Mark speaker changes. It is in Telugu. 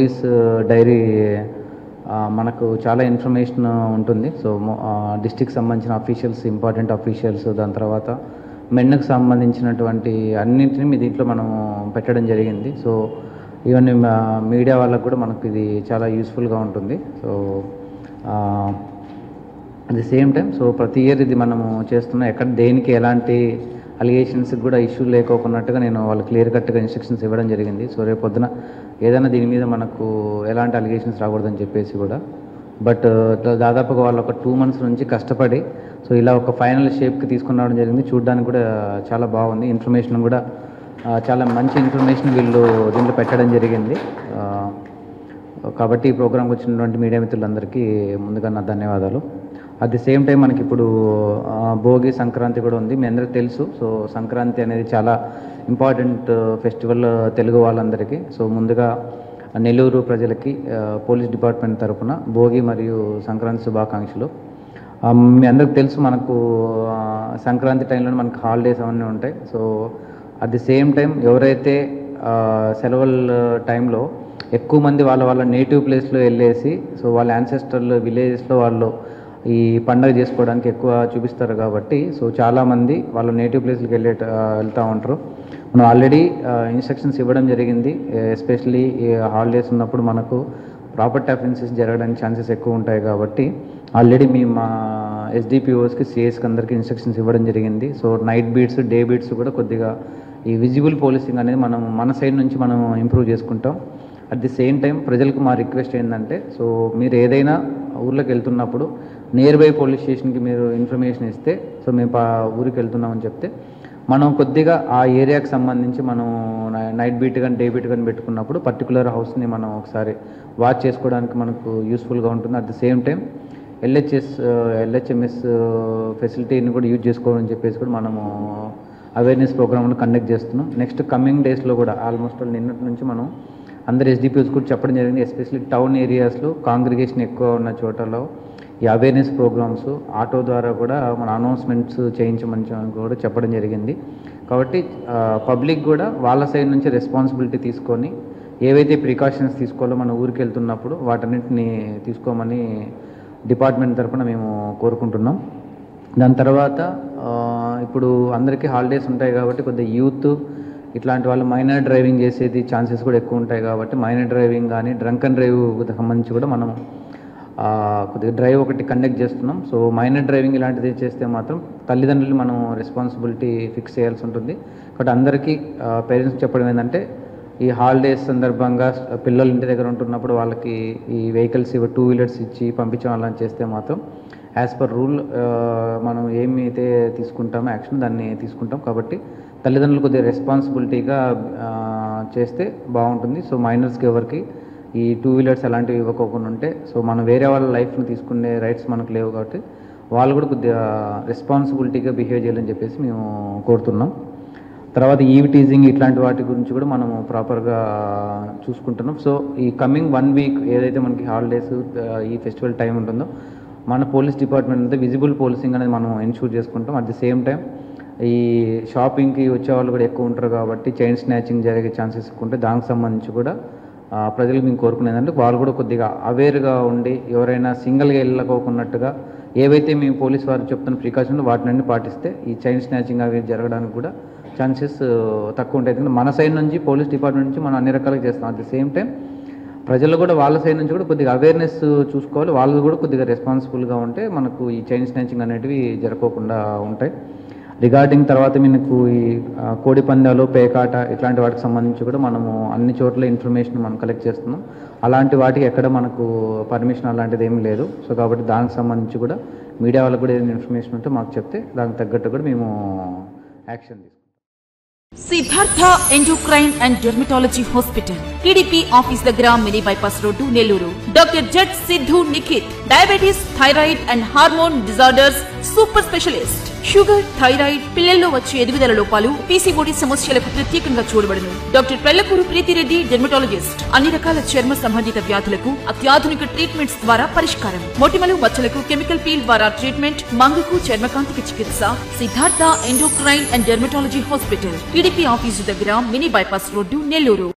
Speaker 1: పోలీస్ డైరీ మనకు చాలా ఇన్ఫర్మేషన్ ఉంటుంది. సో డిస్ట్రిక్ట్ సంబంధించిన అఫీషియల్స్, ఇంపార్టెంట్ అఫీషియల్స్, దాని తర్వాత మెన్కు సంబంధించినటువంటి అన్నింటినీ మీ దీంట్లో మనం పెట్టడం జరిగింది. సో ఇవన్నీ మీడియా వాళ్ళకు కూడా మనకు ఇది చాలా యూస్ఫుల్గా ఉంటుంది. So at the same time so ప్రతి ఇయర్ ఇది మనము చేస్తున్నాం. ఎక్కడ దేనికి ఎలాంటి అలిగేషన్స్కి కూడా ఇష్యూ లేకోకున్నట్టుగా నేను వాళ్ళు క్లియర్ కట్గా ఇన్స్ట్రక్షన్స్ ఇవ్వడం జరిగింది. సో రేపు పొద్దున ఏదైనా దీని మీద మనకు ఎలాంటి అలిగేషన్స్ రాకూడదని చెప్పేసి కూడా. బట్ దాదాపుగా వాళ్ళు ఒక 2 months నుంచి కష్టపడి సో ఇలా ఒక ఫైనల్ షేప్కి తీసుకుని రావడం జరిగింది. చూడడానికి కూడా చాలా బాగుంది. ఇన్ఫర్మేషన్ కూడా చాలా మంచి ఇన్ఫర్మేషన్ వీళ్ళు దీంట్లో పెట్టడం జరిగింది. కాబట్టి ఈ ప్రోగ్రామ్కి వచ్చినటువంటి మీడియా మిత్రులందరికీ ముందుగా నా ధన్యవాదాలు. అట్ ది సేమ్ టైం మనకి ఇప్పుడు భోగి, సంక్రాంతి కూడా ఉంది. మీ అందరికీ తెలుసు. సో సంక్రాంతి అనేది చాలా ఇంపార్టెంట్ ఫెస్టివల్ తెలుగు వాళ్ళందరికీ. సో ముందుగా నెల్లూరు ప్రజలకి పోలీస్ డిపార్ట్మెంట్ తరఫున భోగి మరియు సంక్రాంతి శుభాకాంక్షలు. మీ అందరికి తెలుసు మనకు సంక్రాంతి టైంలో మనకు హాలిడేస్ అవన్నీ ఉంటాయి. So at the same time ఎవరైతే సెలవుల టైంలో ఎక్కువ మంది వాళ్ళ నేటివ్ ప్లేస్లో వెళ్ళేసి సో వాళ్ళ యాన్సెస్ట్రల్ విలేజెస్లో వాళ్ళు ఈ పండుగ చేసుకోవడానికి ఎక్కువ చూపిస్తారు కాబట్టి సో చాలామంది వాళ్ళ నేటివ్ ప్లేస్కి వెళ్తూ ఉంటారు. మనం ఆల్రెడీ ఇన్స్ట్రక్షన్స్ ఇవ్వడం జరిగింది. ఎస్పెషలీ హాలిడేస్ ఉన్నప్పుడు మనకు ప్రాపర్టీ అఫెన్సెస్ జరగడానికి ఛాన్సెస్ ఎక్కువ ఉంటాయి కాబట్టి ఆల్రెడీ మా ఎస్డిపిఓస్కి, సిఎస్కి అందరికీ ఇన్స్ట్రక్షన్స్ ఇవ్వడం జరిగింది. So night beats, day beats కూడా కొద్దిగా ఈ విజిబుల్ పోలీసింగ్ అనేది మన సైడ్ నుంచి మనం ఇంప్రూవ్ చేసుకుంటాం. అట్ ది సేమ్ టైం ప్రజలకు మా రిక్వెస్ట్ ఏంటంటే సో మీరు ఏదైనా ఊర్లోకి వెళ్తున్నప్పుడు నియర్ బై పోలీస్ స్టేషన్కి మీరు ఇన్ఫర్మేషన్ ఇస్తే సో మేము ఊరికి వెళ్తున్నామని చెప్తే మనం కొద్దిగా ఆ ఏరియాకి సంబంధించి మనం నైట్ బీట్ కానీ డే బీట్ కానీ పెట్టుకున్నప్పుడు పర్టికులర్ హౌస్ని మనం ఒకసారి వాచ్ చేసుకోవడానికి మనకు యూస్ఫుల్గా ఉంటుంది. At the same time LHMS ఫెసిలిటీని కూడా యూజ్ చేసుకోవాలని చెప్పేసి కూడా మనము అవేర్నెస్ ప్రోగ్రామ్ను కండక్ట్ చేస్తున్నాం. నెక్స్ట్ కమింగ్ డేస్లో కూడా ఆల్మోస్ట్ నిన్నటి నుంచి మనం అందరు SDPOs కూడా చెప్పడం జరిగింది. ఎస్పెషల్లీ టౌన్ ఏరియాస్లో కాంగ్రిగేషన్ ఎక్కువ ఉన్న చోటలో ఈ అవేర్నెస్ ప్రోగ్రామ్స్ ఆటో ద్వారా కూడా మన అనౌన్స్మెంట్స్ చేయించమని కూడా చెప్పడం జరిగింది. కాబట్టి పబ్లిక్ కూడా వాళ్ళ సైడ్ నుంచి రెస్పాన్సిబిలిటీ తీసుకొని ఏవైతే ప్రికాషన్స్ తీసుకోవాలో మన ఊరికి వెళ్తున్నప్పుడు వాటన్నిటిని తీసుకోమని డిపార్ట్మెంట్ తరఫున మేము కోరుకుంటున్నాం. దాని తర్వాత ఇప్పుడు అందరికీ హాలిడేస్ ఉంటాయి కాబట్టి కొద్దిగా యూత్ ఇట్లాంటి వాళ్ళు మైనర్ డ్రైవింగ్ చేసేది ఛాన్సెస్ కూడా ఎక్కువ ఉంటాయి కాబట్టి మైనర్ డ్రైవింగ్ కానీ డ్రంక్ అండ్ డ్రైవ్ సంబంధించి కూడా మనం కొద్దిగా డ్రైవ్ ఒకటి కండక్ట్ చేస్తున్నాం. సో మైనర్ డ్రైవింగ్ ఇలాంటిది చేస్తే మాత్రం తల్లిదండ్రులు మనం రెస్పాన్సిబిలిటీ ఫిక్స్ చేయాల్సి ఉంటుంది. కాబట్టి అందరికీ పేరెంట్స్ చెప్పడం ఏంటంటే ఈ హాలిడేస్ సందర్భంగా పిల్లలు ఇంటి దగ్గర ఉంటున్నప్పుడు వాళ్ళకి ఈ వెహికల్స్ 2 వీలర్స్ ఇచ్చి పంపించడం అలా చేస్తే మాత్రం యాజ్ పర్ రూల్ మనం ఏమైతే తీసుకుంటామో యాక్షన్ దాన్ని తీసుకుంటాం. కాబట్టి తల్లిదండ్రులు కొద్దిగా రెస్పాన్సిబిలిటీగా చేస్తే బాగుంటుంది. సో మైనర్స్కి ఎవరికి ఈ 2 వీలర్స్ అలాంటివి ఇవ్వకోకుండా ఉంటే సో మనం వేరే వాళ్ళ లైఫ్ని తీసుకునే రైట్స్ మనకు లేవు కాబట్టి వాళ్ళు కూడా కొద్దిగా రెస్పాన్సిబిలిటీగా బిహేవ్ చేయాలని చెప్పేసి మేము కోరుతున్నాం. తర్వాత ఈవ్ టీజింగ్ ఇట్లాంటి వాటి గురించి కూడా మనము ప్రాపర్గా చూసుకుంటున్నాం. సో ఈ కమింగ్ 1 week ఏదైతే మనకి హాలిడేస్ ఈ ఫెస్టివల్ టైం ఉంటుందో మన పోలీస్ డిపార్ట్మెంట్ అంతా విజిబుల్ పోలీసింగ్ అనేది మనం ఎన్షూర్ చేసుకుంటాం. అట్ ది సేమ్ టైం ఈ షాపింగ్కి వచ్చే వాళ్ళు కూడా ఎక్కువ ఉంటారు కాబట్టి చైన్ స్నాచింగ్ జరిగే ఛాన్సెస్ ఎక్కువ ఉంటాయి. దానికి సంబంధించి కూడా ప్రజలకు మేము కోరుకునేదంటే వాళ్ళు కూడా కొద్దిగా అవేర్గా ఉండి ఎవరైనా సింగిల్గా వెళ్ళకోకున్నట్టుగా ఏవైతే మేము పోలీస్ వారు చెప్తున్న ప్రికాషన్లు వాటిని పాటిస్తే ఈ చైన్ స్నాచింగ్ అవి జరగడానికి కూడా ఛాన్సెస్ తక్కువ ఉంటాయి. ఎందుకంటే మన సైడ్ నుంచి పోలీస్ డిపార్ట్మెంట్ నుంచి మనం అన్ని రకాలుగా చేస్తాం. అట్ ది సేమ్ టైం ప్రజలు కూడా వాళ్ళ సైడ్ నుంచి కూడా కొద్దిగా అవేర్నెస్ చూసుకోవాలి. వాళ్ళు కూడా కొద్దిగా రెస్పాన్సిబుల్గా ఉంటే మనకు ఈ చైన్ స్నాచింగ్ అనేటివి జరగకుండా ఉంటాయి. రిగార్డింగ్ తర్వాత మీకు ఈ కోడి పందాలు, పేకాట ఇట్లాంటి వాటికి సంబంధించి కూడా మనము అన్ని చోట్ల ఇన్ఫర్మేషన్ మనం కలెక్ట్ చేస్తున్నాం. అలాంటి వాటికి ఎక్కడ మనకు పర్మిషన్ అలాంటిది ఏమీ లేదు. సో కాబట్టి దానికి సంబంధించి కూడా మీడియా వాళ్ళకు కూడా ఏదైనా ఇన్ఫర్మేషన్ ఉంటే మాకు చెప్తే దానికి తగ్గట్టు కూడా మేము యాక్షన్ తీసుకుంటాం.
Speaker 2: Siddhartha endocrine and dermatology hospital, TDP office దగ్గర, mini bypass road, Nellore. Doctor జట్ Siddhu Nikhit, diabetes, thyroid and hormone disorders super specialist. Sugar, thyroid, పిల్లల్లో వచ్చే ఎదుగుదల లోపాలు, పీసీఓడి సమస్యలకు ప్రత్యేకంగా చూడబడును. Doctor Pellakuru Preethi Reddy, dermatologist. అన్ని రకాల చర్మ సంబంధిత వ్యాధులకు అత్యాధునిక ట్రీట్మెంట్స్ ద్వారా పరిష్కారం. మొటిమలు, మచ్చలకు కెమికల్ పీల్ ద్వారా ట్రీట్మెంట్, మంగుకు, చర్మకాంతికి చికిత్స. Siddhartha endocrine and dermatology hospital, TDP office దగ్గర, మినీ బైపాస్ రోడ్డు, నెల్లూరు.